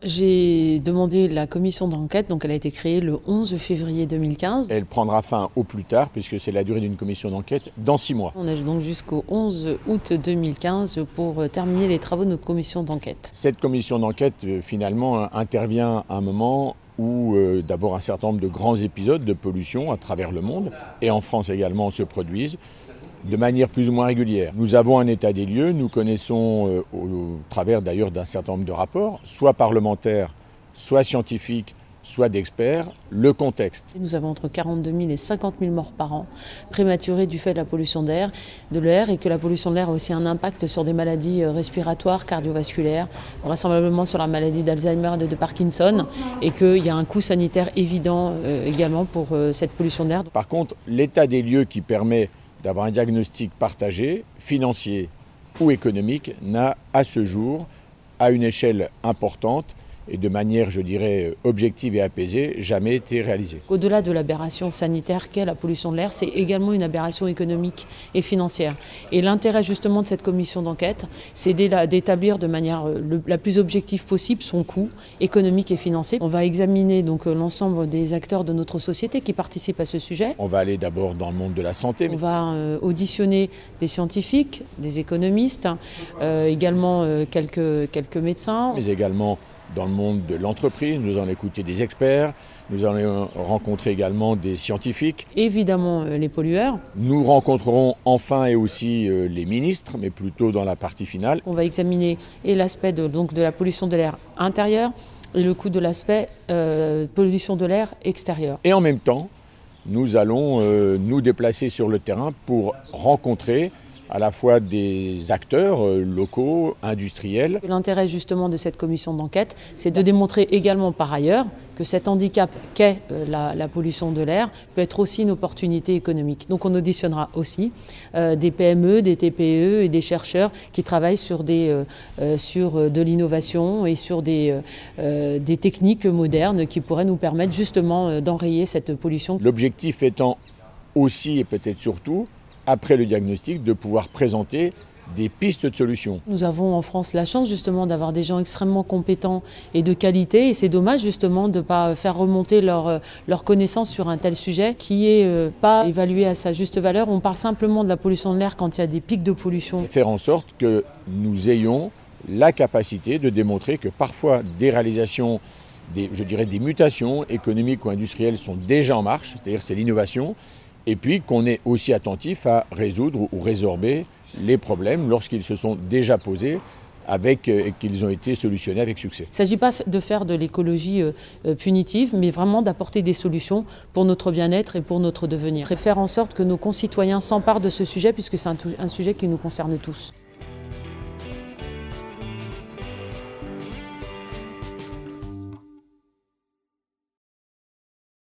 J'ai demandé la commission d'enquête, donc elle a été créée le 11 février 2015. Elle prendra fin au plus tard, puisque c'est la durée d'une commission d'enquête, dans 6 mois. On a donc jusqu'au 11 août 2015 pour terminer les travaux de notre commission d'enquête. Cette commission d'enquête, finalement, intervient à un moment où d'abord un certain nombre de grands épisodes de pollution à travers le monde, et en France également, se produisent de manière plus ou moins régulière. Nous avons un état des lieux, nous connaissons au travers d'ailleurs d'un certain nombre de rapports, soit parlementaires, soit scientifiques, soit d'experts, le contexte. Nous avons entre 42 000 et 50 000 morts par an prématurées du fait de la pollution de l'air, et que la pollution de l'air a aussi un impact sur des maladies respiratoires, cardiovasculaires, vraisemblablement sur la maladie d'Alzheimer et de Parkinson, et qu'il y a un coût sanitaire évident également pour cette pollution de l'air. Par contre, l'état des lieux qui permet d'avoir un diagnostic partagé, financier ou économique, n'a à ce jour, à une échelle importante et de manière, je dirais, objective et apaisée, jamais été réalisé. Au-delà de l'aberration sanitaire qu'est la pollution de l'air, c'est également une aberration économique et financière. Et l'intérêt justement de cette commission d'enquête, c'est d'établir de manière la plus objective possible son coût économique et financier. On va examiner donc l'ensemble des acteurs de notre société qui participent à ce sujet. On va aller d'abord dans le monde de la santé. On va auditionner des scientifiques, des économistes, également quelques médecins. Mais également dans le monde de l'entreprise, nous allons écouter des experts, nous allons rencontrer également des scientifiques. Évidemment les pollueurs. Nous rencontrerons enfin et aussi les ministres, mais plutôt dans la partie finale. On va examiner et l'aspect de la pollution de l'air intérieur et le coût de l'aspect pollution de l'air extérieur. Et en même temps, nous allons nous déplacer sur le terrain pour rencontrer à la fois des acteurs locaux, industriels. L'intérêt justement de cette commission d'enquête, c'est de démontrer également par ailleurs que cet handicap qu'est la pollution de l'air peut être aussi une opportunité économique. Donc on auditionnera aussi des PME, des TPE et des chercheurs qui travaillent sur de l'innovation et sur des techniques modernes qui pourraient nous permettre justement d'enrayer cette pollution. L'objectif étant aussi et peut-être surtout, après le diagnostic, de pouvoir présenter des pistes de solutions. Nous avons en France la chance justement d'avoir des gens extrêmement compétents et de qualité, et c'est dommage justement de ne pas faire remonter leur connaissance sur un tel sujet qui n'est pas évalué à sa juste valeur. On parle simplement de la pollution de l'air quand il y a des pics de pollution. Faire en sorte que nous ayons la capacité de démontrer que parfois des réalisations, je dirais des mutations économiques ou industrielles sont déjà en marche, c'est-à-dire c'est l'innovation, et puis qu'on est aussi attentif à résoudre ou résorber les problèmes lorsqu'ils se sont déjà posés et qu'ils ont été solutionnés avec succès. Il ne s'agit pas de faire de l'écologie punitive, mais vraiment d'apporter des solutions pour notre bien-être et pour notre devenir. Et faire en sorte que nos concitoyens s'emparent de ce sujet, puisque c'est un sujet qui nous concerne tous.